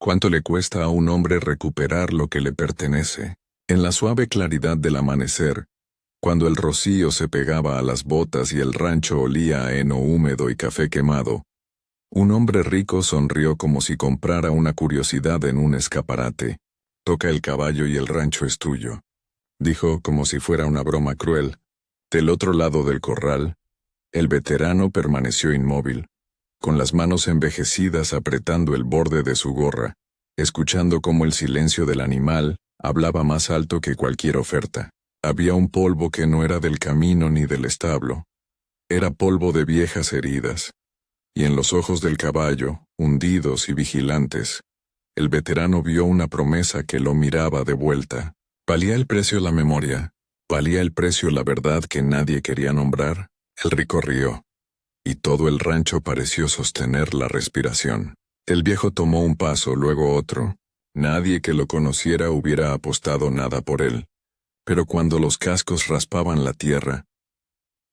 ¿Cuánto le cuesta a un hombre recuperar lo que le pertenece? En la suave claridad del amanecer, cuando el rocío se pegaba a las botas y el rancho olía a heno húmedo y café quemado, un hombre rico sonrió como si comprara una curiosidad en un escaparate. «Toca el caballo y el rancho es tuyo», dijo como si fuera una broma cruel. Del otro lado del corral, el veterano permaneció inmóvil, con las manos envejecidas apretando el borde de su gorra, escuchando cómo el silencio del animal hablaba más alto que cualquier oferta. Había un polvo que no era del camino ni del establo. Era polvo de viejas heridas. Y en los ojos del caballo, hundidos y vigilantes, el veterano vio una promesa que lo miraba de vuelta. ¿Valía el precio la memoria? ¿Valía el precio la verdad que nadie quería nombrar? El rico rió, y todo el rancho pareció sostener la respiración. El viejo tomó un paso, luego otro. Nadie que lo conociera hubiera apostado nada por él. Pero cuando los cascos raspaban la tierra,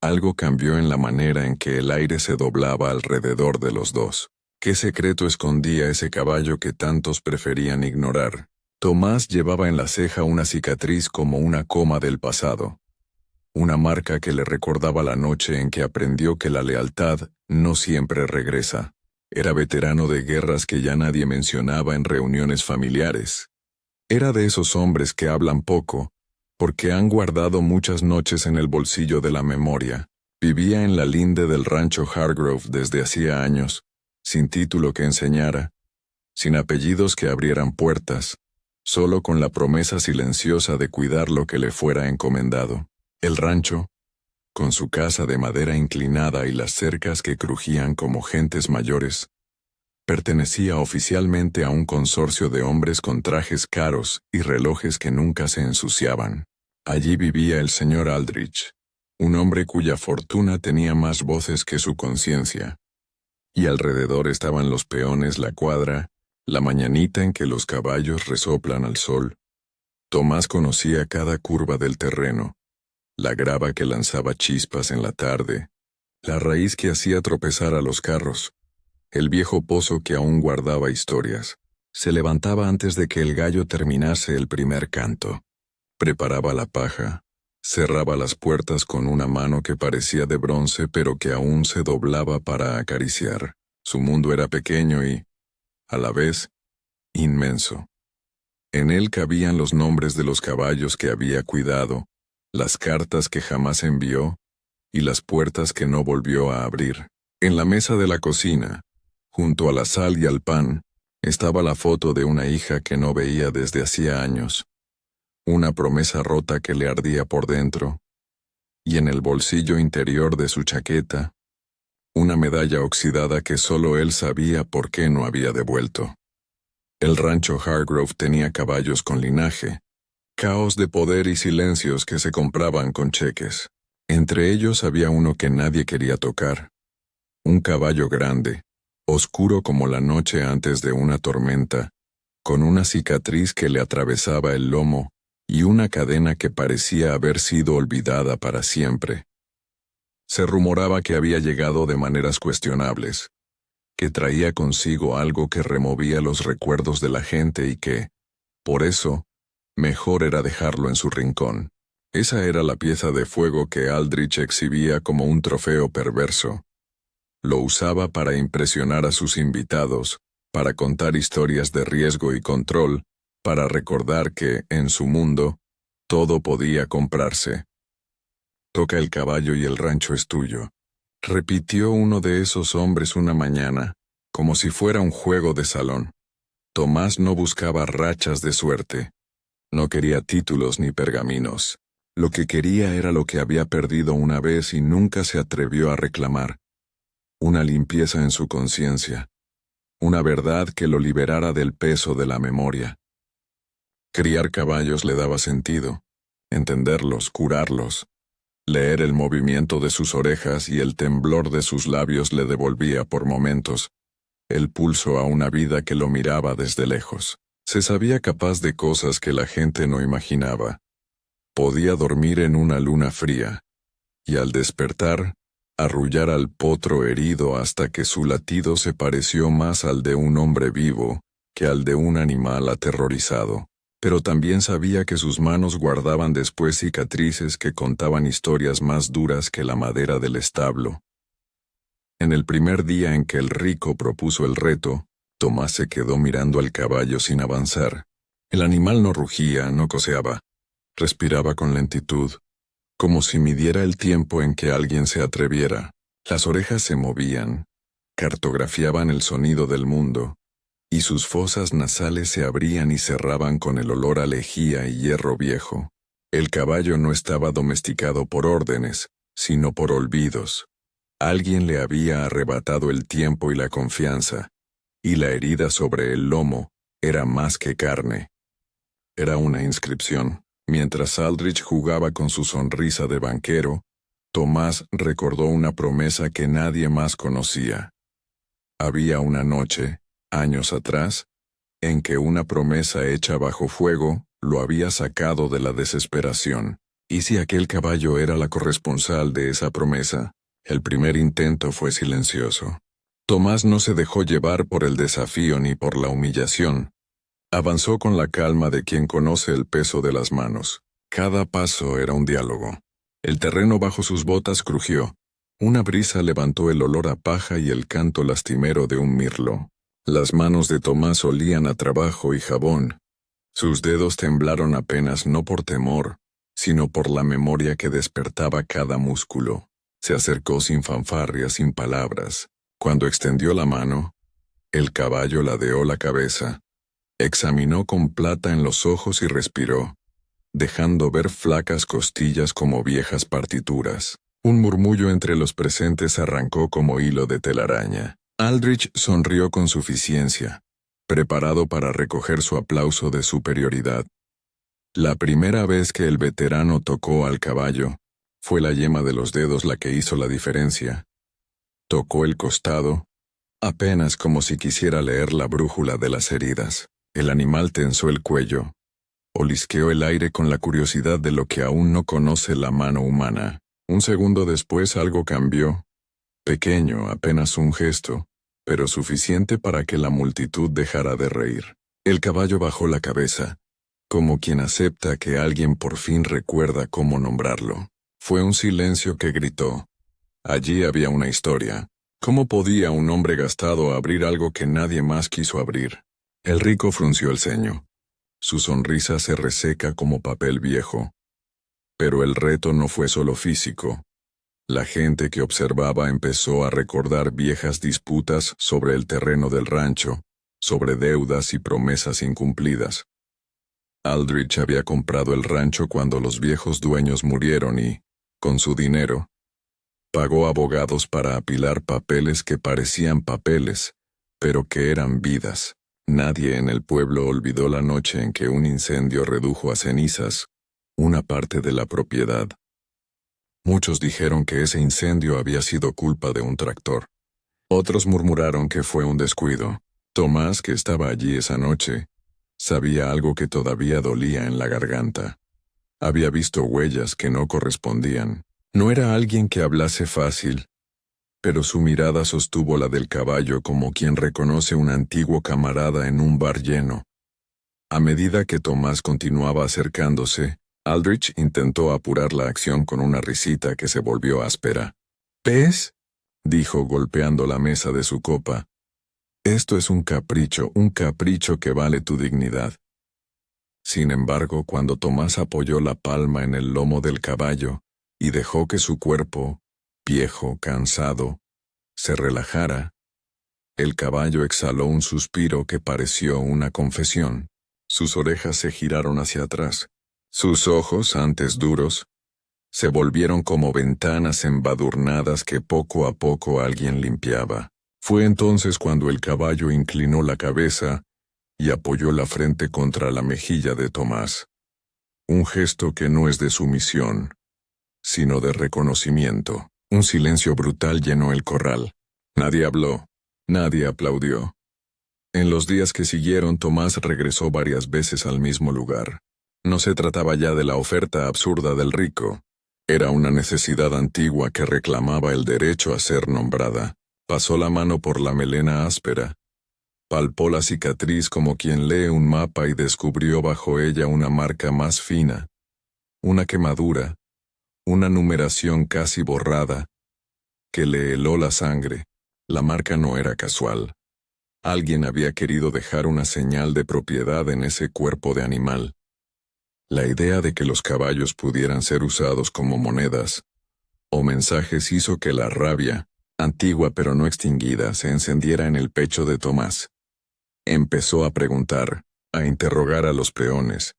algo cambió en la manera en que el aire se doblaba alrededor de los dos. ¿Qué secreto escondía ese caballo que tantos preferían ignorar? Tomás llevaba en la ceja una cicatriz como una coma del pasado. Una marca que le recordaba la noche en que aprendió que la lealtad no siempre regresa. Era veterano de guerras que ya nadie mencionaba en reuniones familiares. Era de esos hombres que hablan poco, porque han guardado muchas noches en el bolsillo de la memoria. Vivía en la linde del rancho Hargrove desde hacía años, sin título que enseñara, sin apellidos que abrieran puertas, solo con la promesa silenciosa de cuidar lo que le fuera encomendado. El rancho, con su casa de madera inclinada y las cercas que crujían como gentes mayores, pertenecía oficialmente a un consorcio de hombres con trajes caros y relojes que nunca se ensuciaban. Allí vivía el señor Aldrich, un hombre cuya fortuna tenía más voces que su conciencia. Y alrededor estaban los peones, la cuadra, la mañanita en que los caballos resoplan al sol. Tomás conocía cada curva del terreno, la grava que lanzaba chispas en la tarde, la raíz que hacía tropezar a los carros, el viejo pozo que aún guardaba historias. Se levantaba antes de que el gallo terminase el primer canto. Preparaba la paja, cerraba las puertas con una mano que parecía de bronce pero que aún se doblaba para acariciar. Su mundo era pequeño y, a la vez, inmenso. En él cabían los nombres de los caballos que había cuidado, las cartas que jamás envió y las puertas que no volvió a abrir. En la mesa de la cocina, junto a la sal y al pan, estaba la foto de una hija que no veía desde hacía años, una promesa rota que le ardía por dentro, y en el bolsillo interior de su chaqueta, una medalla oxidada que solo él sabía por qué no había devuelto. El rancho Hargrove tenía caballos con linaje, caos de poder y silencios que se compraban con cheques. Entre ellos había uno que nadie quería tocar, un caballo grande, oscuro como la noche antes de una tormenta, con una cicatriz que le atravesaba el lomo y una cadena que parecía haber sido olvidada para siempre. Se rumoraba que había llegado de maneras cuestionables, que traía consigo algo que removía los recuerdos de la gente y que, por eso, mejor era dejarlo en su rincón. Esa era la pieza de fuego que Aldrich exhibía como un trofeo perverso. Lo usaba para impresionar a sus invitados, para contar historias de riesgo y control, para recordar que, en su mundo, todo podía comprarse. «Toca el caballo y el rancho es tuyo», repitió uno de esos hombres una mañana, como si fuera un juego de salón. Tomás no buscaba rachas de suerte. No quería títulos ni pergaminos. Lo que quería era lo que había perdido una vez y nunca se atrevió a reclamar. Una limpieza en su conciencia. Una verdad que lo liberara del peso de la memoria. Criar caballos le daba sentido. Entenderlos, curarlos. Leer el movimiento de sus orejas y el temblor de sus labios le devolvía por momentos el pulso a una vida que lo miraba desde lejos. Se sabía capaz de cosas que la gente no imaginaba. Podía dormir en una luna fría, y al despertar, arrullar al potro herido hasta que su latido se pareció más al de un hombre vivo que al de un animal aterrorizado, pero también sabía que sus manos guardaban después cicatrices que contaban historias más duras que la madera del establo. En el primer día en que el rico propuso el reto, Tomás se quedó mirando al caballo sin avanzar. El animal no rugía, no coceaba. Respiraba con lentitud, como si midiera el tiempo en que alguien se atreviera. Las orejas se movían, cartografiaban el sonido del mundo, y sus fosas nasales se abrían y cerraban con el olor a lejía y hierro viejo. El caballo no estaba domesticado por órdenes, sino por olvidos. Alguien le había arrebatado el tiempo y la confianza, y la herida sobre el lomo era más que carne. Era una inscripción. Mientras Aldrich jugaba con su sonrisa de banquero, Tomás recordó una promesa que nadie más conocía. Había una noche, años atrás, en que una promesa hecha bajo fuego lo había sacado de la desesperación. ¿Y si aquel caballo era la corresponsal de esa promesa? El primer intento fue silencioso. Tomás no se dejó llevar por el desafío ni por la humillación. Avanzó con la calma de quien conoce el peso de las manos. Cada paso era un diálogo. El terreno bajo sus botas crujió. Una brisa levantó el olor a paja y el canto lastimero de un mirlo. Las manos de Tomás olían a trabajo y jabón. Sus dedos temblaron apenas no por temor, sino por la memoria que despertaba cada músculo. Se acercó sin fanfarria, sin palabras. Cuando extendió la mano, el caballo ladeó la cabeza. Examinó con plata en los ojos y respiró, dejando ver flacas costillas como viejas partituras. Un murmullo entre los presentes arrancó como hilo de telaraña. Aldrich sonrió con suficiencia, preparado para recoger su aplauso de superioridad. La primera vez que el veterano tocó al caballo, fue la yema de los dedos la que hizo la diferencia. Tocó el costado, apenas como si quisiera leer la brújula de las heridas. El animal tensó el cuello, olisqueó el aire con la curiosidad de lo que aún no conoce la mano humana. Un segundo después algo cambió, pequeño, apenas un gesto, pero suficiente para que la multitud dejara de reír. El caballo bajó la cabeza, como quien acepta que alguien por fin recuerda cómo nombrarlo. Fue un silencio que gritó. Allí había una historia. ¿Cómo podía un hombre gastado abrir algo que nadie más quiso abrir? El rico frunció el ceño. Su sonrisa se reseca como papel viejo. Pero el reto no fue solo físico. La gente que observaba empezó a recordar viejas disputas sobre el terreno del rancho, sobre deudas y promesas incumplidas. Aldrich había comprado el rancho cuando los viejos dueños murieron y, con su dinero, pagó abogados para apilar papeles que parecían papeles, pero que eran vidas. Nadie en el pueblo olvidó la noche en que un incendio redujo a cenizas una parte de la propiedad. Muchos dijeron que ese incendio había sido culpa de un tractor. Otros murmuraron que fue un descuido. Tomás, que estaba allí esa noche, sabía algo que todavía dolía en la garganta. Había visto huellas que no correspondían. No era alguien que hablase fácil, pero su mirada sostuvo la del caballo como quien reconoce un antiguo camarada en un bar lleno. A medida que Tomás continuaba acercándose, Aldrich intentó apurar la acción con una risita que se volvió áspera. «¿Ves?», dijo golpeando la mesa de su copa. «Esto es un capricho que vale tu dignidad». Sin embargo, cuando Tomás apoyó la palma en el lomo del caballo y dejó que su cuerpo, viejo, cansado, se relajara, el caballo exhaló un suspiro que pareció una confesión. Sus orejas se giraron hacia atrás. Sus ojos, antes duros, se volvieron como ventanas embadurnadas que poco a poco alguien limpiaba. Fue entonces cuando el caballo inclinó la cabeza y apoyó la frente contra la mejilla de Tomás. Un gesto que no es de sumisión, sino de reconocimiento. Un silencio brutal llenó el corral. Nadie habló, nadie aplaudió. En los días que siguieron, Tomás regresó varias veces al mismo lugar. No se trataba ya de la oferta absurda del rico. Era una necesidad antigua que reclamaba el derecho a ser nombrada. Pasó la mano por la melena áspera. Palpó la cicatriz como quien lee un mapa y descubrió bajo ella una marca más fina, una quemadura, una numeración casi borrada, que le heló la sangre. La marca no era casual. Alguien había querido dejar una señal de propiedad en ese cuerpo de animal. La idea de que los caballos pudieran ser usados como monedas o mensajes hizo que la rabia, antigua pero no extinguida, se encendiera en el pecho de Tomás. Empezó a preguntar, a interrogar a los peones,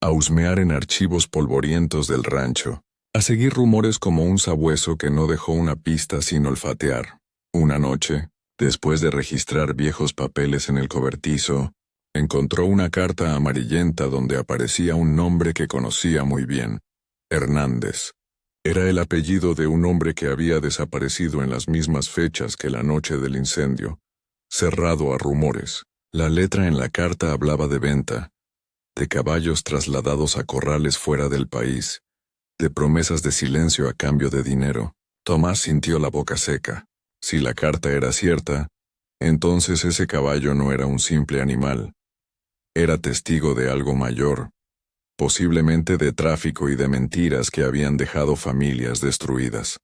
a husmear en archivos polvorientos del rancho, a seguir rumores como un sabueso que no dejó una pista sin olfatear. Una noche, después de registrar viejos papeles en el cobertizo, encontró una carta amarillenta donde aparecía un nombre que conocía muy bien: Hernández. Era el apellido de un hombre que había desaparecido en las mismas fechas que la noche del incendio, cerrado a rumores. La letra en la carta hablaba de venta, de caballos trasladados a corrales fuera del país, de promesas de silencio a cambio de dinero. Tomás sintió la boca seca. Si la carta era cierta, entonces ese caballo no era un simple animal. Era testigo de algo mayor, posiblemente de tráfico y de mentiras que habían dejado familias destruidas.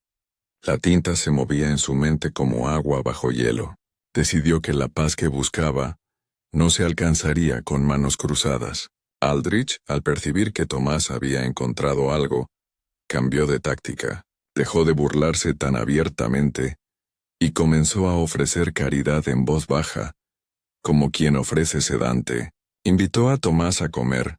La tinta se movía en su mente como agua bajo hielo. Decidió que la paz que buscaba no se alcanzaría con manos cruzadas. Aldrich, al percibir que Tomás había encontrado algo, cambió de táctica, dejó de burlarse tan abiertamente y comenzó a ofrecer caridad en voz baja, como quien ofrece sedante. Invitó a Tomás a comer.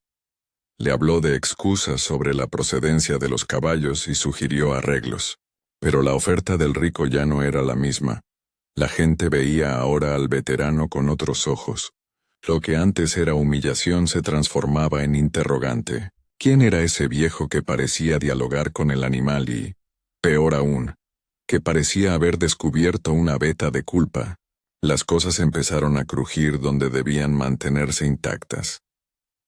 Le habló de excusas sobre la procedencia de los caballos y sugirió arreglos. Pero la oferta del rico ya no era la misma. La gente veía ahora al veterano con otros ojos. Lo que antes era humillación se transformaba en interrogante. ¿Quién era ese viejo que parecía dialogar con el animal y, peor aún, que parecía haber descubierto una veta de culpa? Las cosas empezaron a crujir donde debían mantenerse intactas.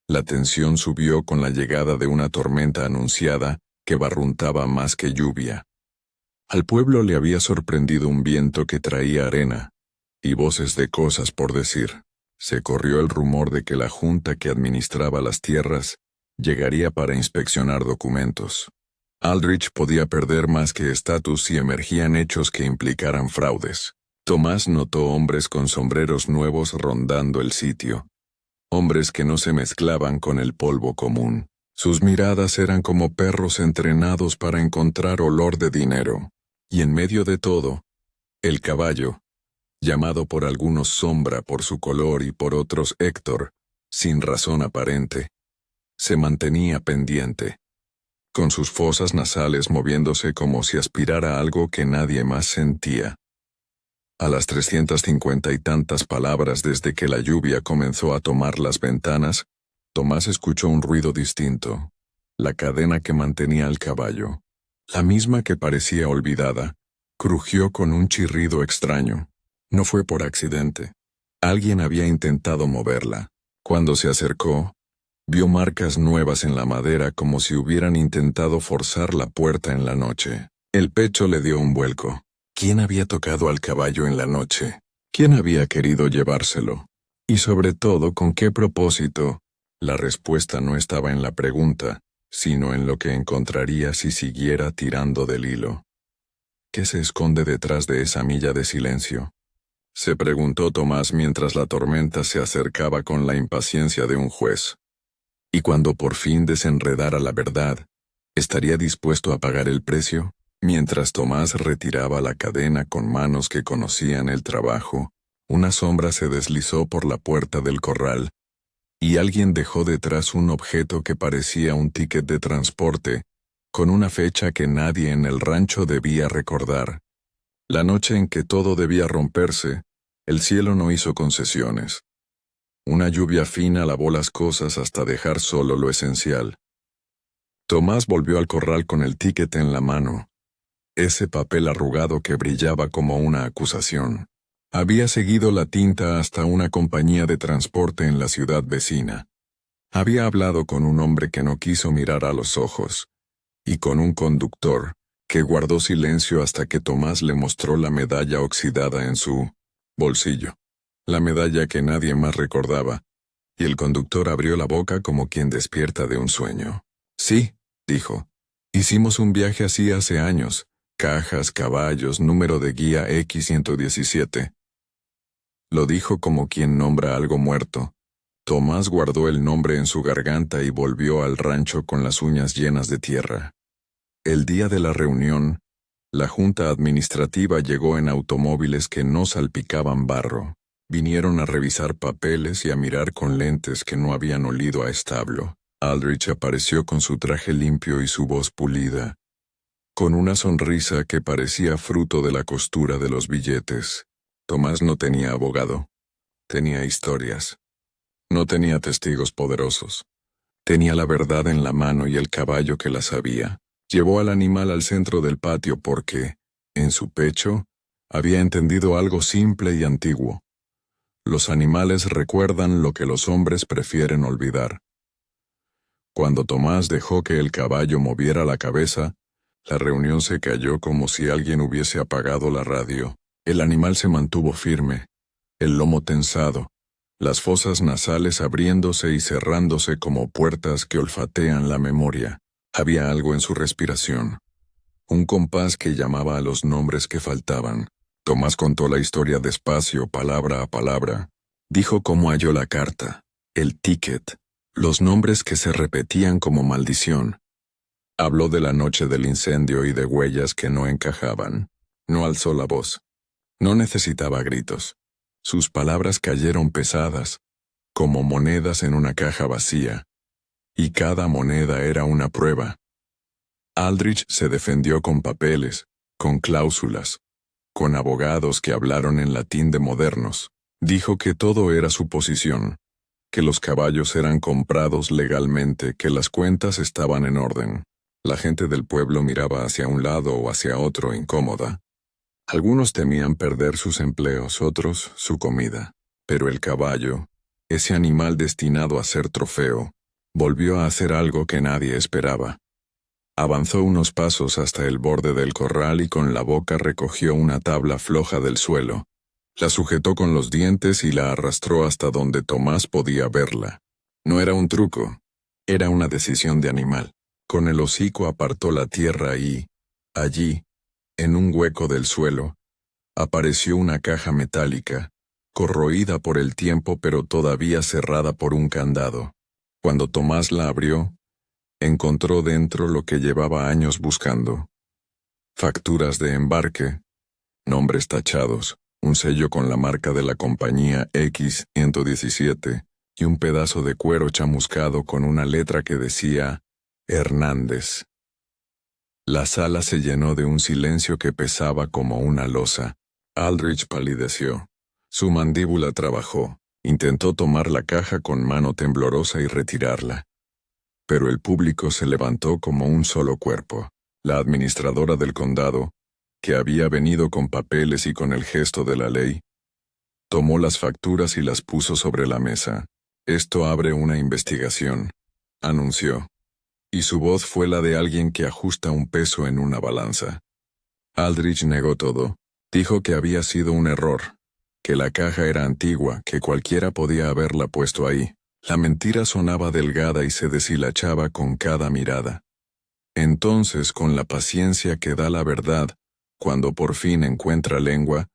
La tensión subió con la llegada de una tormenta anunciada que barruntaba más que lluvia. Al pueblo le había sorprendido un viento que traía arena y voces de cosas por decir. Se corrió el rumor de que la junta que administraba las tierras llegaría para inspeccionar documentos. Aldrich podía perder más que estatus si emergían hechos que implicaran fraudes. Tomás notó hombres con sombreros nuevos rondando el sitio. Hombres que no se mezclaban con el polvo común. Sus miradas eran como perros entrenados para encontrar olor de dinero. Y en medio de todo, el caballo, llamado por algunos Sombra por su color y por otros Héctor, sin razón aparente, se mantenía pendiente, con sus fosas nasales moviéndose como si aspirara algo que nadie más sentía. A las 350 y tantas palabras desde que la lluvia comenzó a tomar las ventanas, Tomás escuchó un ruido distinto. La cadena que mantenía al caballo, la misma que parecía olvidada, crujió con un chirrido extraño. No fue por accidente. Alguien había intentado moverla. Cuando se acercó, vio marcas nuevas en la madera como si hubieran intentado forzar la puerta en la noche. El pecho le dio un vuelco. ¿Quién había tocado al caballo en la noche? ¿Quién había querido llevárselo? Y sobre todo, ¿con qué propósito? La respuesta no estaba en la pregunta, sino en lo que encontraría si siguiera tirando del hilo. ¿Qué se esconde detrás de esa milla de silencio? Se preguntó Tomás mientras la tormenta se acercaba con la impaciencia de un juez. Y cuando por fin desenredara la verdad, ¿estaría dispuesto a pagar el precio? Mientras Tomás retiraba la cadena con manos que conocían el trabajo, una sombra se deslizó por la puerta del corral, y alguien dejó detrás un objeto que parecía un ticket de transporte, con una fecha que nadie en el rancho debía recordar. La noche en que todo debía romperse, el cielo no hizo concesiones. Una lluvia fina lavó las cosas hasta dejar solo lo esencial. Tomás volvió al corral con el ticket en la mano. Ese papel arrugado que brillaba como una acusación. Había seguido la tinta hasta una compañía de transporte en la ciudad vecina. Había hablado con un hombre que no quiso mirar a los ojos, y con un conductor, que guardó silencio hasta que Tomás le mostró la medalla oxidada en su bolsillo. la medalla que nadie más recordaba, y el conductor abrió la boca como quien despierta de un sueño. Sí, dijo. Hicimos un viaje así hace años. Cajas, caballos, número de guía X117. Lo dijo como quien nombra algo muerto. Tomás guardó el nombre en su garganta y volvió al rancho con las uñas llenas de tierra. El día de la reunión, la junta administrativa llegó en automóviles que no salpicaban barro. Vinieron a revisar papeles y a mirar con lentes que no habían olido a establo. Aldrich apareció con su traje limpio y su voz pulida, con una sonrisa que parecía fruto de la costura de los billetes. Tomás no tenía abogado. Tenía historias. No tenía testigos poderosos. Tenía la verdad en la mano y el caballo que la sabía. Llevó al animal al centro del patio porque, en su pecho, había entendido algo simple y antiguo. Los animales recuerdan lo que los hombres prefieren olvidar. Cuando Tomás dejó que el caballo moviera la cabeza, la reunión se cayó como si alguien hubiese apagado la radio. El animal se mantuvo firme, el lomo tensado, las fosas nasales abriéndose y cerrándose como puertas que olfatean la memoria. Había algo en su respiración, un compás que llamaba a los nombres que faltaban. Tomás contó la historia despacio, palabra a palabra. Dijo cómo halló la carta, el ticket, los nombres que se repetían como maldición. Habló de la noche del incendio y de huellas que no encajaban. No alzó la voz. No necesitaba gritos. Sus palabras cayeron pesadas, como monedas en una caja vacía. Y cada moneda era una prueba. Aldrich se defendió con papeles, con cláusulas, con abogados que hablaron en latín de modernos. Dijo que todo era suposición, que los caballos eran comprados legalmente, que las cuentas estaban en orden. La gente del pueblo miraba hacia un lado o hacia otro incómoda. Algunos temían perder sus empleos, otros su comida. Pero el caballo, ese animal destinado a ser trofeo, volvió a hacer algo que nadie esperaba. Avanzó unos pasos hasta el borde del corral y con la boca recogió una tabla floja del suelo. La sujetó con los dientes y la arrastró hasta donde Tomás podía verla. No era un truco, era una decisión de animal. Con el hocico apartó la tierra y, allí, en un hueco del suelo, apareció una caja metálica, corroída por el tiempo pero todavía cerrada por un candado. Cuando Tomás la abrió, encontró dentro lo que llevaba años buscando. Facturas de embarque, nombres tachados, un sello con la marca de la compañía X117 y un pedazo de cuero chamuscado con una letra que decía Hernández. La sala se llenó de un silencio que pesaba como una losa. Aldrich palideció. Su mandíbula trabajó. Intentó tomar la caja con mano temblorosa y retirarla. Pero el público se levantó como un solo cuerpo. La administradora del condado, que había venido con papeles y con el gesto de la ley, tomó las facturas y las puso sobre la mesa. Esto abre una investigación, anunció. Y su voz fue la de alguien que ajusta un peso en una balanza. Aldrich negó todo. Dijo que había sido un error, que la caja era antigua, que cualquiera podía haberla puesto ahí. La mentira sonaba delgada y se deshilachaba con cada mirada. Entonces, con la paciencia que da la verdad, cuando por fin encuentra lengua,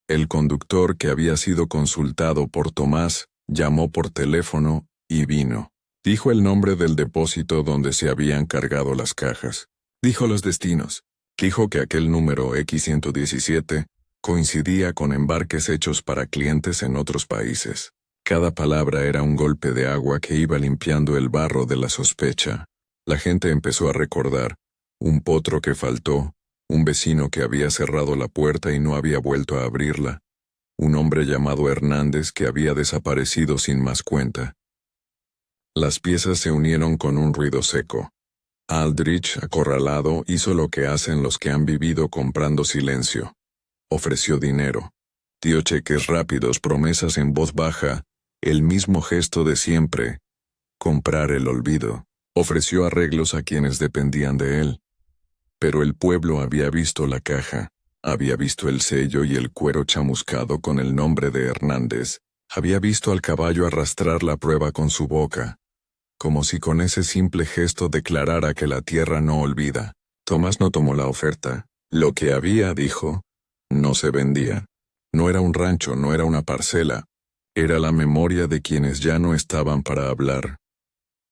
el conductor que había sido consultado por Tomás llamó por teléfono y vino. Dijo el nombre del depósito donde se habían cargado las cajas. Dijo los destinos. Dijo que aquel número X117 coincidía con embarques hechos para clientes en otros países. Cada palabra era un golpe de agua que iba limpiando el barro de la sospecha. La gente empezó a recordar. Un potro que faltó, un vecino que había cerrado la puerta y no había vuelto a abrirla, un hombre llamado Hernández que había desaparecido sin más cuenta. Las piezas se unieron con un ruido seco. Aldrich, acorralado, hizo lo que hacen los que han vivido comprando silencio. Ofreció dinero. Dio cheques rápidos, promesas en voz baja, el mismo gesto de siempre, comprar el olvido. Ofreció arreglos a quienes dependían de él. Pero el pueblo había visto la caja. Había visto el sello y el cuero chamuscado con el nombre de Hernández. Había visto al caballo arrastrar la prueba con su boca, como si con ese simple gesto declarara que la tierra no olvida. Tomás no tomó la oferta. Lo que había, dijo, no se vendía. No era un rancho, no era una parcela. Era la memoria de quienes ya no estaban para hablar.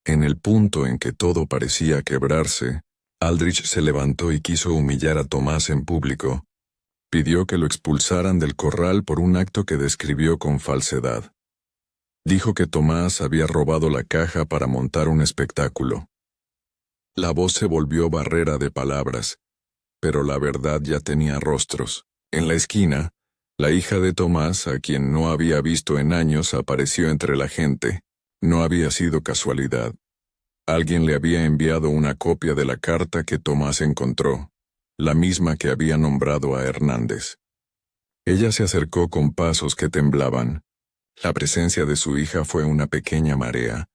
En el punto en que todo parecía quebrarse, Aldrich se levantó y quiso humillar a Tomás en público. Pidió que lo expulsaran del corral por un acto que describió con falsedad. Dijo que Tomás había robado la caja para montar un espectáculo. La voz se volvió barrera de palabras, pero la verdad ya tenía rostros. En la esquina, la hija de Tomás, a quien no había visto en años, apareció entre la gente. No había sido casualidad. Alguien le había enviado una copia de la carta que Tomás encontró, la misma que había nombrado a Hernández. Ella se acercó con pasos que temblaban. La presencia de su hija fue una pequeña marea,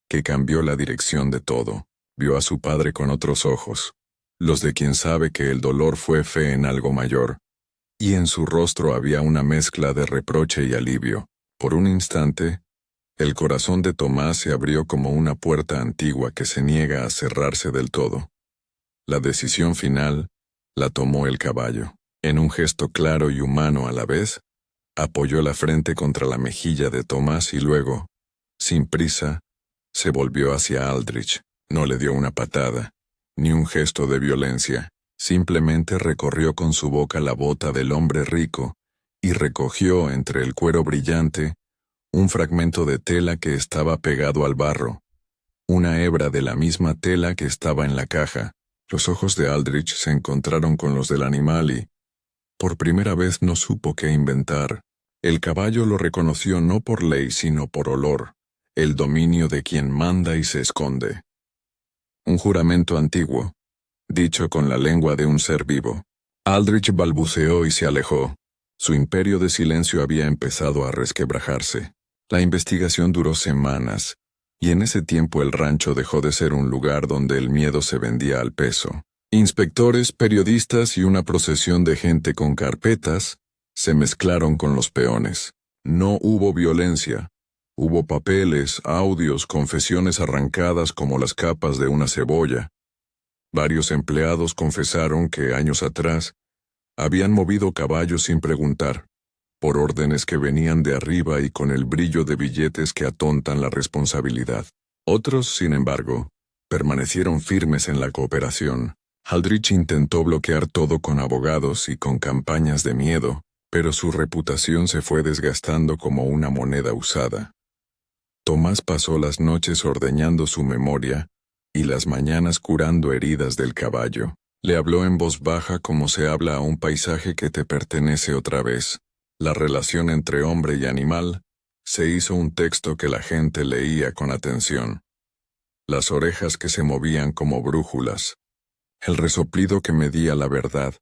que cambió la dirección de todo. Vio a su padre con otros ojos, los de quien sabe que el dolor fue fe en algo mayor, y en su rostro había una mezcla de reproche y alivio. Por un instante, el corazón de Tomás se abrió como una puerta antigua que se niega a cerrarse del todo. La decisión final la tomó el caballo. En un gesto claro y humano a la vez, apoyó la frente contra la mejilla de Tomás y luego, sin prisa, se volvió hacia Aldrich. No le dio una patada, ni un gesto de violencia. Simplemente recorrió con su boca la bota del hombre rico y recogió entre el cuero brillante un fragmento de tela que estaba pegado al barro, una hebra de la misma tela que estaba en la caja. Los ojos de Aldrich se encontraron con los del animal y, por primera vez, no supo qué inventar. El caballo lo reconoció no por ley sino por olor, el dominio de quien manda y se esconde. Un juramento antiguo, dicho con la lengua de un ser vivo. Aldrich balbuceó y se alejó. Su imperio de silencio había empezado a resquebrajarse. La investigación duró semanas, y en ese tiempo el rancho dejó de ser un lugar donde el miedo se vendía al peso. Inspectores, periodistas y una procesión de gente con carpetas se mezclaron con los peones. No hubo violencia. Hubo papeles, audios, confesiones arrancadas como las capas de una cebolla. Varios empleados confesaron que años atrás habían movido caballos sin preguntar, por órdenes que venían de arriba y con el brillo de billetes que atontan la responsabilidad. Otros, sin embargo, permanecieron firmes en la cooperación. Aldrich intentó bloquear todo con abogados y con campañas de miedo, pero su reputación se fue desgastando como una moneda usada. Tomás pasó las noches ordeñando su memoria y las mañanas curando heridas del caballo. Le habló en voz baja como se habla a un paisaje que te pertenece otra vez. La relación entre hombre y animal se hizo un texto que la gente leía con atención. Las orejas que se movían como brújulas, el resoplido que medía la verdad,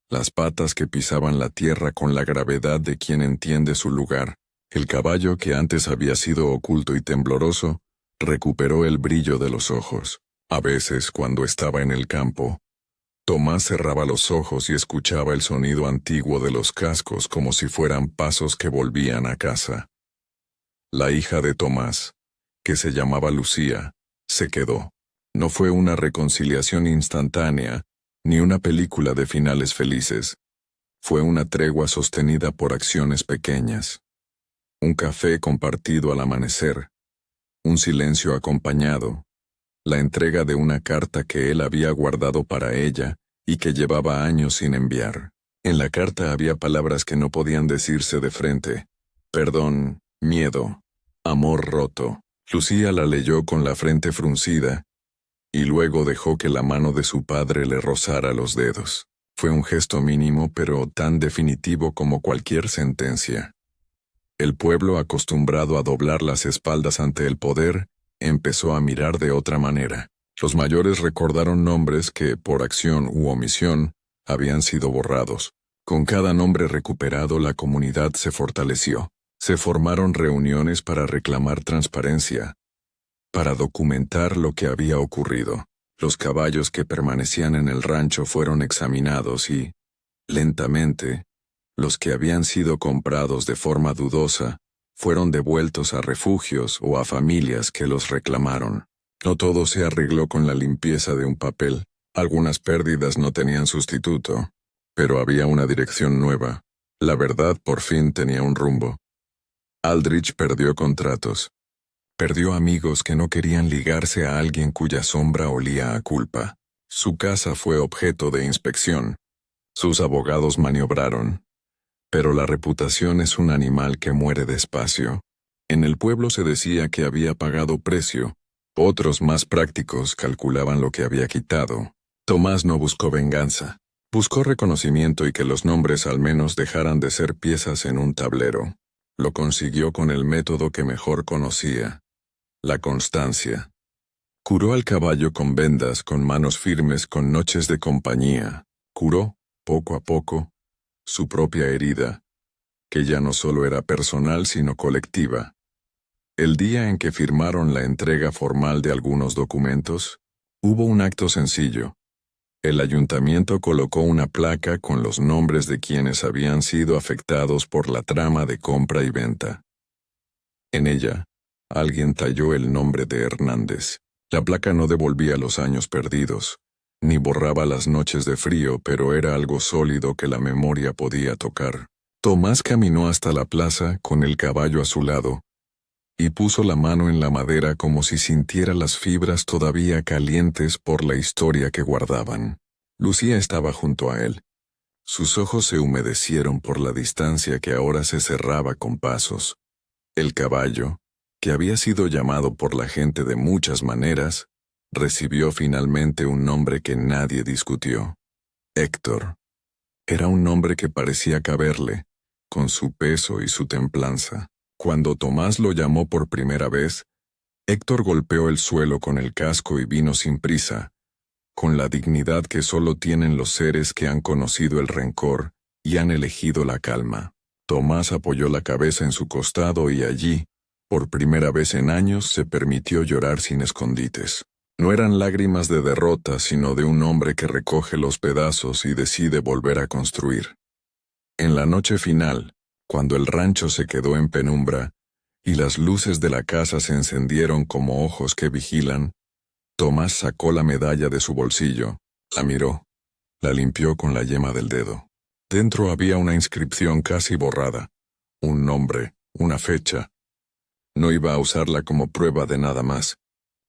las patas que pisaban la tierra con la gravedad de quien entiende su lugar. El caballo que antes había sido oculto y tembloroso, recuperó el brillo de los ojos. A veces, cuando estaba en el campo, Tomás cerraba los ojos y escuchaba el sonido antiguo de los cascos como si fueran pasos que volvían a casa. La hija de Tomás, que se llamaba Lucía, se quedó. No fue una reconciliación instantánea, ni una película de finales felices. Fue una tregua sostenida por acciones pequeñas. Un café compartido al amanecer, un silencio acompañado, la entrega de una carta que él había guardado para ella y que llevaba años sin enviar. En la carta había palabras que no podían decirse de frente. Perdón, miedo, amor roto. Lucía la leyó con la frente fruncida y luego dejó que la mano de su padre le rozara los dedos. Fue un gesto mínimo pero tan definitivo como cualquier sentencia. El pueblo, acostumbrado a doblar las espaldas ante el poder, empezó a mirar de otra manera. Los mayores recordaron nombres que, por acción u omisión, habían sido borrados. Con cada nombre recuperado, la comunidad se fortaleció. Se formaron reuniones para reclamar transparencia, para documentar lo que había ocurrido. Los caballos que permanecían en el rancho fueron examinados y, Lentamente, los que habían sido comprados de forma dudosa fueron devueltos a refugios o a familias que los reclamaron. No todo se arregló con la limpieza de un papel. Algunas pérdidas no tenían sustituto, pero había una dirección nueva. La verdad por fin tenía un rumbo. Aldrich perdió contratos. Perdió amigos que no querían ligarse a alguien cuya sombra olía a culpa. Su casa fue objeto de inspección. Sus abogados maniobraron. Pero la reputación es un animal que muere despacio. En el pueblo se decía que había pagado precio. Otros más prácticos calculaban lo que había quitado. Tomás no buscó venganza. Buscó reconocimiento y que los nombres al menos dejaran de ser piezas en un tablero. Lo consiguió con el método que mejor conocía: la constancia. Curó al caballo con vendas, con manos firmes, con noches de compañía. Curó, poco a poco, su propia herida, que ya no solo era personal sino colectiva. El día en que firmaron la entrega formal de algunos documentos, hubo un acto sencillo. El ayuntamiento colocó una placa con los nombres de quienes habían sido afectados por la trama de compra y venta. En ella, alguien talló el nombre de Hernández. La placa no devolvía los años perdidos, ni borraba las noches de frío, pero era algo sólido que la memoria podía tocar. Tomás caminó hasta la plaza con el caballo a su lado, y puso la mano en la madera como si sintiera las fibras todavía calientes por la historia que guardaban. Lucía estaba junto a él. Sus ojos se humedecieron por la distancia que ahora se cerraba con pasos. El caballo, que había sido llamado por la gente de muchas maneras, recibió finalmente un nombre que nadie discutió: Héctor. Era un nombre que parecía caberle, con su peso y su templanza. Cuando Tomás lo llamó por primera vez, Héctor golpeó el suelo con el casco y vino sin prisa, con la dignidad que solo tienen los seres que han conocido el rencor y han elegido la calma. Tomás apoyó la cabeza en su costado y allí, por primera vez en años, se permitió llorar sin escondites. No eran lágrimas de derrota, sino de un hombre que recoge los pedazos y decide volver a construir. En la noche final, cuando el rancho se quedó en penumbra y las luces de la casa se encendieron como ojos que vigilan, Tomás sacó la medalla de su bolsillo, la miró, la limpió con la yema del dedo. Dentro había una inscripción casi borrada, un nombre, una fecha. No iba a usarla como prueba de nada más.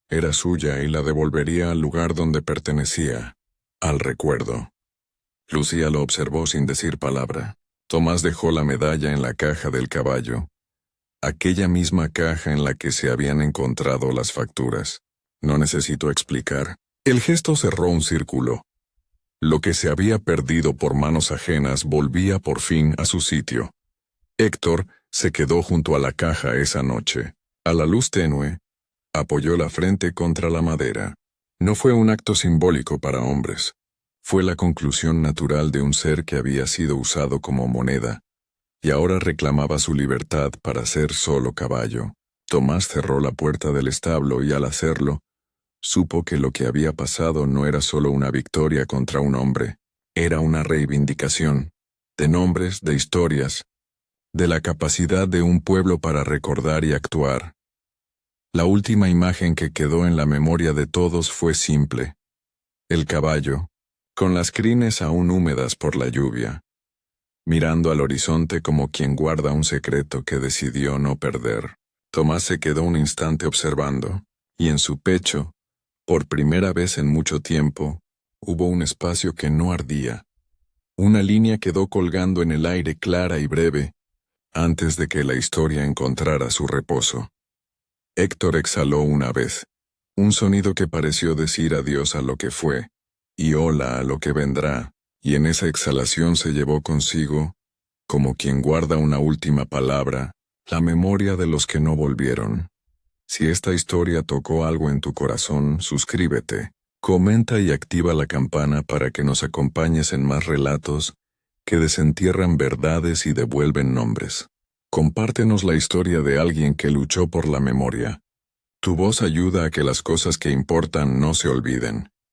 Era suya y la devolvería al lugar donde pertenecía, al recuerdo. Lucía lo observó sin decir palabra. Tomás dejó la medalla en la caja del caballo, aquella misma caja en la que se habían encontrado las facturas. No necesito explicar. El gesto cerró un círculo. Lo que se había perdido por manos ajenas volvía por fin a su sitio. Héctor se quedó junto a la caja esa noche. A la luz tenue, apoyó la frente contra la madera. No fue un acto simbólico para hombres. Fue la conclusión natural de un ser que había sido usado como moneda, y ahora reclamaba su libertad para ser solo caballo. Tomás cerró la puerta del establo y al hacerlo, supo que lo que había pasado no era solo una victoria contra un hombre, era una reivindicación, de nombres, de historias, de la capacidad de un pueblo para recordar y actuar. La última imagen que quedó en la memoria de todos fue simple: el caballo, con las crines aún húmedas por la lluvia, mirando al horizonte como quien guarda un secreto que decidió no perder. Tomás se quedó un instante observando, y en su pecho, por primera vez en mucho tiempo, hubo un espacio que no ardía. Una línea quedó colgando en el aire clara y breve, antes de que la historia encontrara su reposo. Héctor exhaló una vez, un sonido que pareció decir adiós a lo que fue, y hola a lo que vendrá, y en esa exhalación se llevó consigo, como quien guarda una última palabra, la memoria de los que no volvieron. Si esta historia tocó algo en tu corazón, suscríbete, comenta y activa la campana para que nos acompañes en más relatos que desentierran verdades y devuelven nombres. Compártenos la historia de alguien que luchó por la memoria. Tu voz ayuda a que las cosas que importan no se olviden.